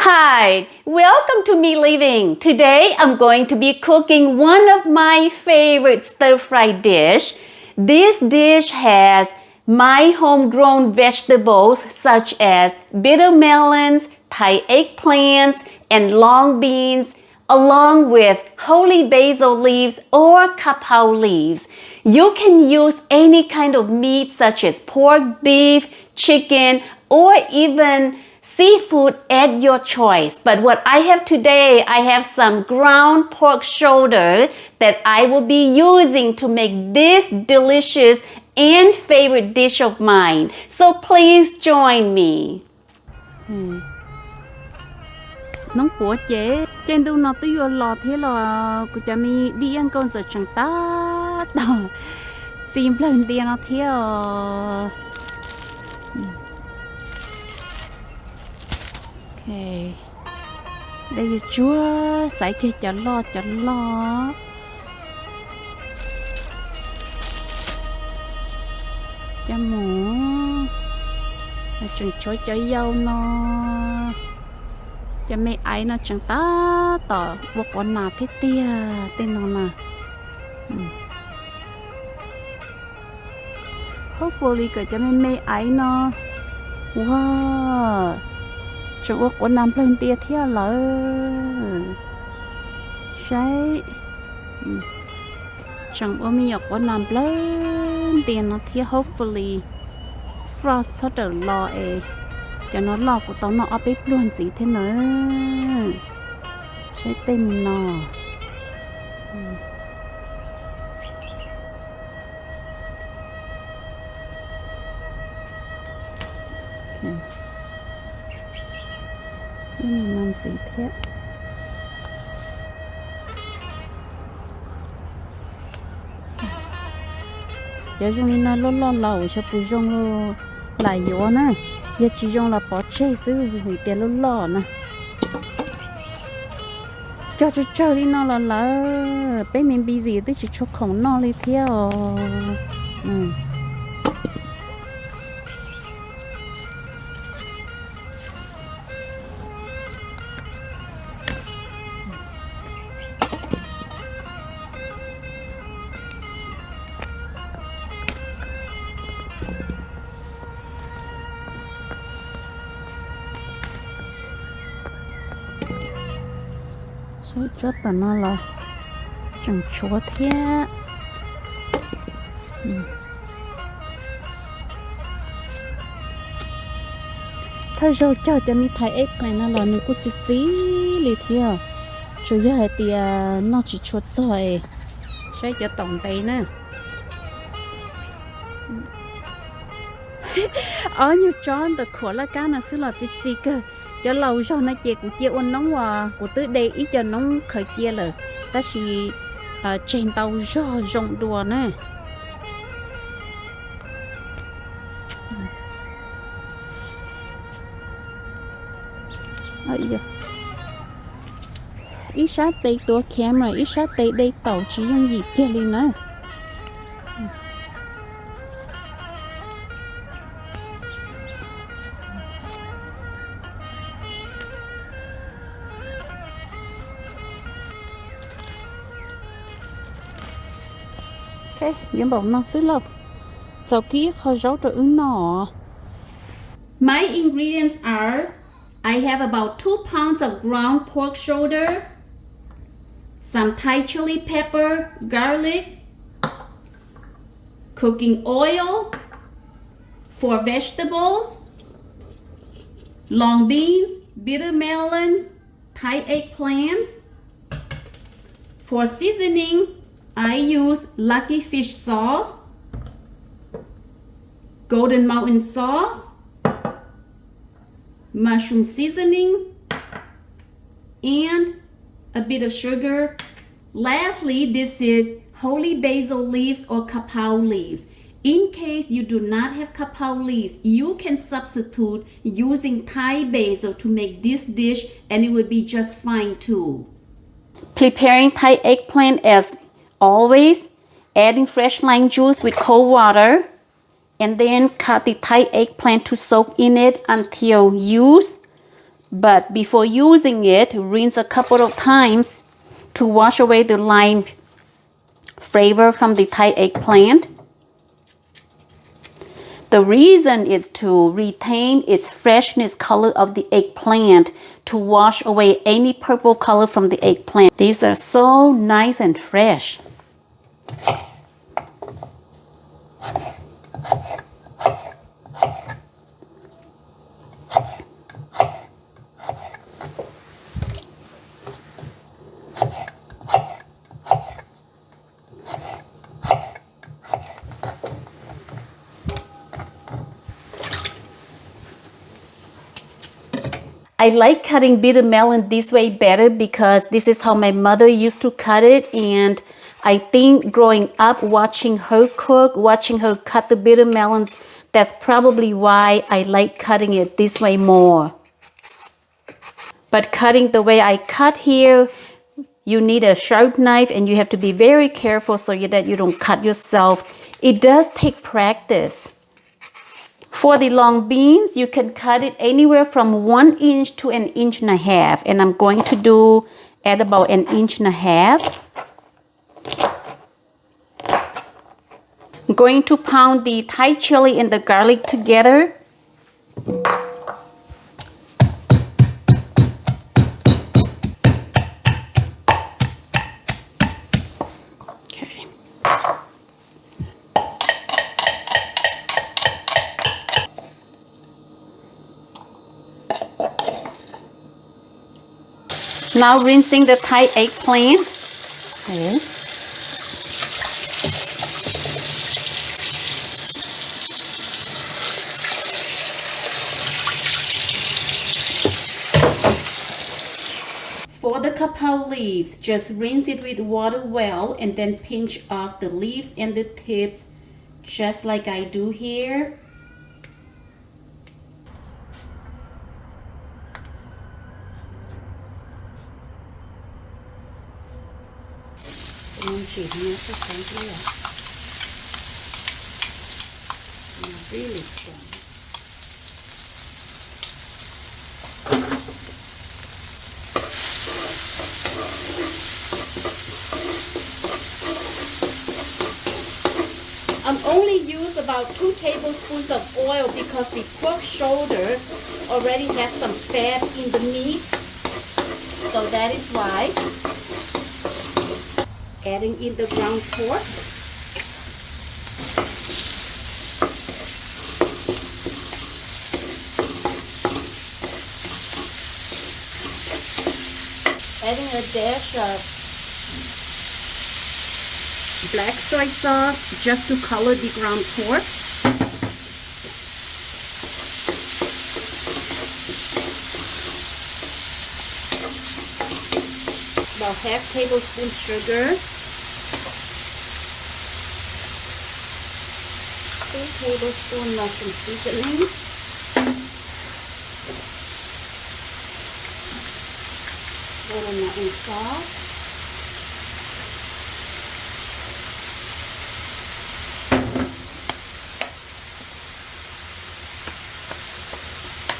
Hi, welcome to Me Living. Today I'm going to be cooking one of my favorite stir-fry dish. This dish has my homegrown vegetables such as bitter melons, Thai eggplants, and long beans, along with holy basil leaves or kapow leaves. You can use any kind of meat such as pork, beef, chicken, or even seafood at your choice. But what I have today, I have some ground pork shoulder that I will be using to make this delicious and favorite dish of mine. So please join me. Nóng của chế trên đâu nó tới vô lò thế là của cha mi đi ăn con giờ chẳng ta tao xin lần tiền nó thế ok đây là chúa sải kia cho lo cho mổ chừng chối cho dâu nó cho mấy ấy nó chẳng ta tỏ vô con nào thế tia tên nó nè hopefully cái cho mấy ấy nó wow cho vô con nào lên tia thế là sai chẳng có mấy con nào lên tiền nó thế hopefully frost sắp được lo cho nó lò của tao nó ở bếp luôn gì thế nữaใช้เต็มนอไม่มีนอนสีเทะเดี๋ยวช่วงนี้นะล้อเราชอบปูจงเราหลายอยู่นะgiờ chỉ dùng là bỏ chế xứ hủy tiền luôn lò nè cho đi nó là bé mình bị gì tới chỉ cho khổng nó đi theo rất là nó là chẳng chúa thế thôi rồi cho mi thấy ếch này nó là mình cũng chỉ lì theo chủ yếu là thì nó chỉ chuột rồi sẽ cho tổng tay nè ở như tròn từ khổ là cá nó sẽ là chỉ cơ cho lâu rồi nó chè của chia ôn nóng và của tới đây ít cho nóng khởi chia là ta chỉ trên tàu do rộng đùa nè ít sát đây tua camera ít sát đây tàu chỉ dùng gì kia đi nữa ok, những bông nó xứ lộc sau khi kho rau rồi ứng nọ. My ingredients are I have about 2 pounds of ground pork shoulder, some Thai chili pepper, garlic, cooking oil, 4 vegetables, long beans, bitter melons, Thai eggplants. For seasoning, I use Lucky fish sauce, Golden Mountain sauce, mushroom seasoning, and a bit of sugar. Lastly, this is holy basil leaves or kapow leaves. In case you do not have kapow leaves, you can substitute using Thai basil to make this dish and it would be just fine too. Preparing Thai eggplant as always, adding fresh lime juice with cold water, and then cut the Thai eggplant to soak in it until used. But before using it, rinse a couple of times to wash away the lime flavor from the Thai eggplant. The reason is to retain its freshness color of the eggplant, to wash away any purple color from the eggplant. These are so nice and fresh. I like cutting bitter melon this way better because this is how my mother used to cut it, and I think growing up watching her cook, watching her cut the bitter melons, that's probably why I like cutting it this way more. But cutting the way I cut here, you need a sharp knife and you have to be very careful so that you don't cut yourself. It does take practice. For the long beans, you can cut it anywhere from 1 inch to 1.5 inches, and I'm going to do at about 1.5 inches. I'm going to pound the Thai chili and the garlic together. Okay. Now rinsing the Thai eggplant. Okay. For the kapow leaves, just rinse it with water well and then pinch off the leaves and the tips just like I do here. Really strong. I'm only use about 2 tablespoons of oil because the pork shoulder already has some fat in the meat, so that is why. Adding in the ground pork. Adding a dash of black soy sauce just to color the ground pork. About 1/2 tablespoon sugar. 2 tablespoons mushroom seasoning. Butternut sauce.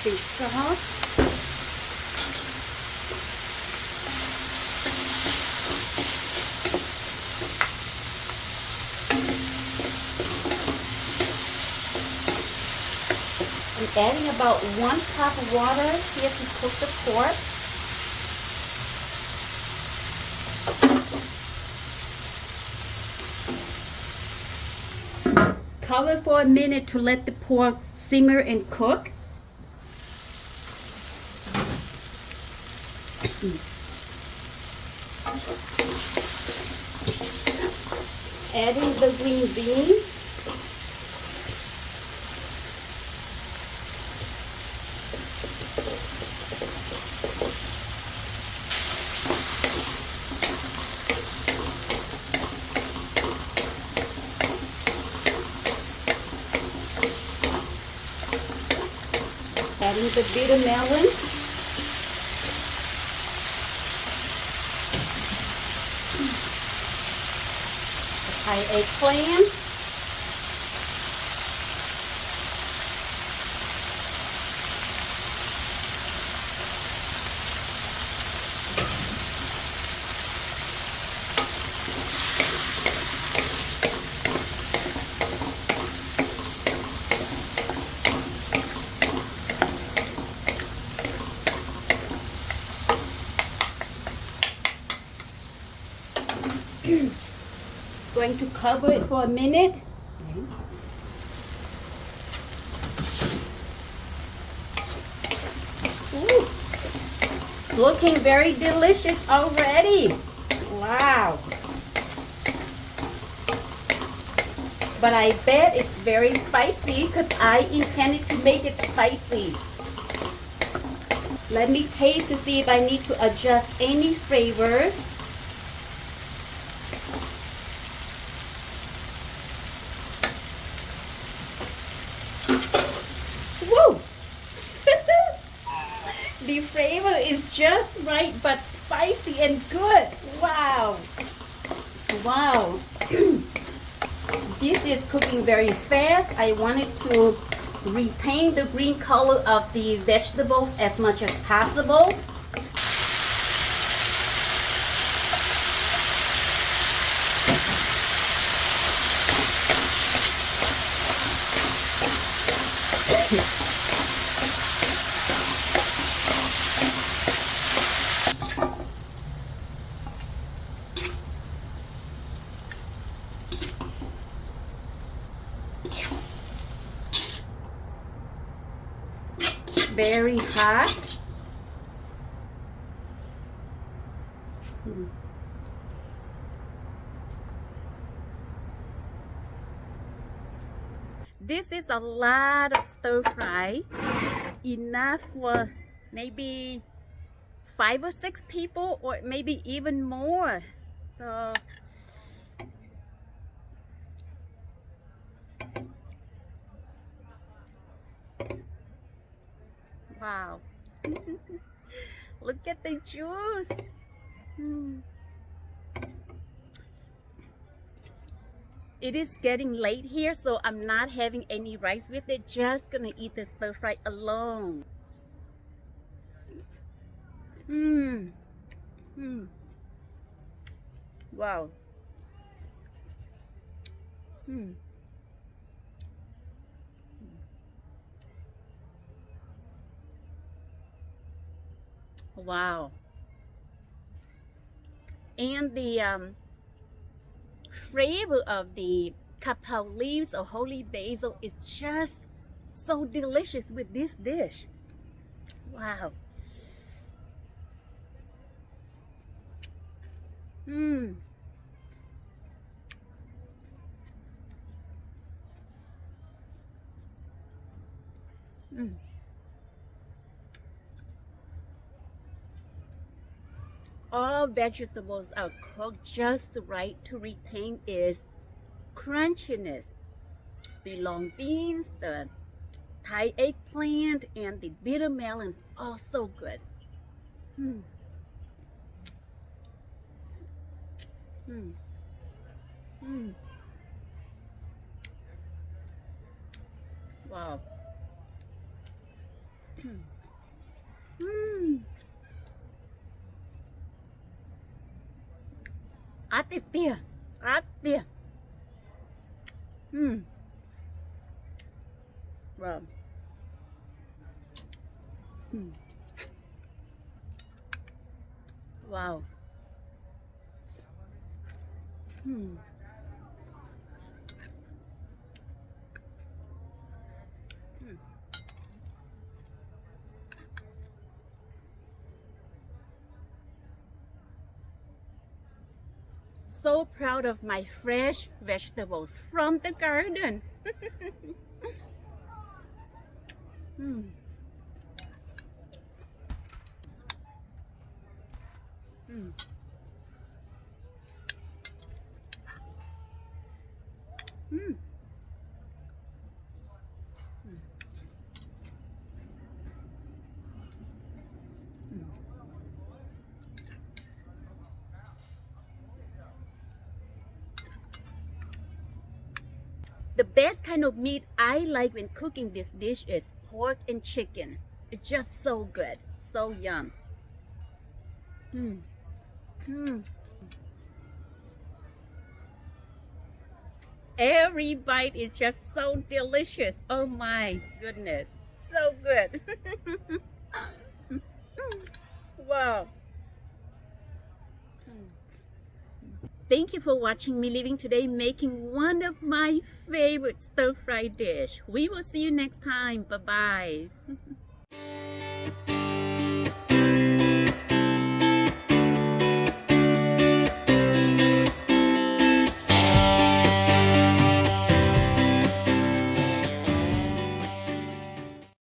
Fish sauce. I'm adding about 1 cup of water here to cook the pork. Cover for a minute to let the pork simmer and cook. Adding the green beans. Adding the bitter melons. The Thai eggplants. Going to cover it for a minute. Ooh, it's looking very delicious already. Wow. But I bet it's very spicy because I intended to make it spicy. Let me taste to see if I need to adjust any flavor. Woo! The flavor is just right but spicy and good. Wow. Wow. This is cooking very fast. I wanted to retain the green color of the vegetables as much as possible. Very hot. This is a lot of stir fry, enough for maybe 5 or 6 people, or maybe even more. So wow. Look at the juice. It is getting late here, so I'm not having any rice with it. Just gonna eat the stir fry alone. Wow. Wow. And the flavor of the kapow leaves or holy basil is just so delicious with this dish. Wow. All vegetables are cooked just right to retain its crunchiness. The long beans, the Thai eggplant, and the bitter melon, all so good. Wow. Ate tia, ate. Wow. Wow. So proud of my fresh vegetables from the garden. The best kind of meat I like when cooking this dish is pork and chicken. It's just so good, so yum. Every bite is just so delicious. Oh my goodness, so good. Wow. Thank you for watching me living today, making one of my favorite stir-fry dish. We will see you next time. Bye-bye.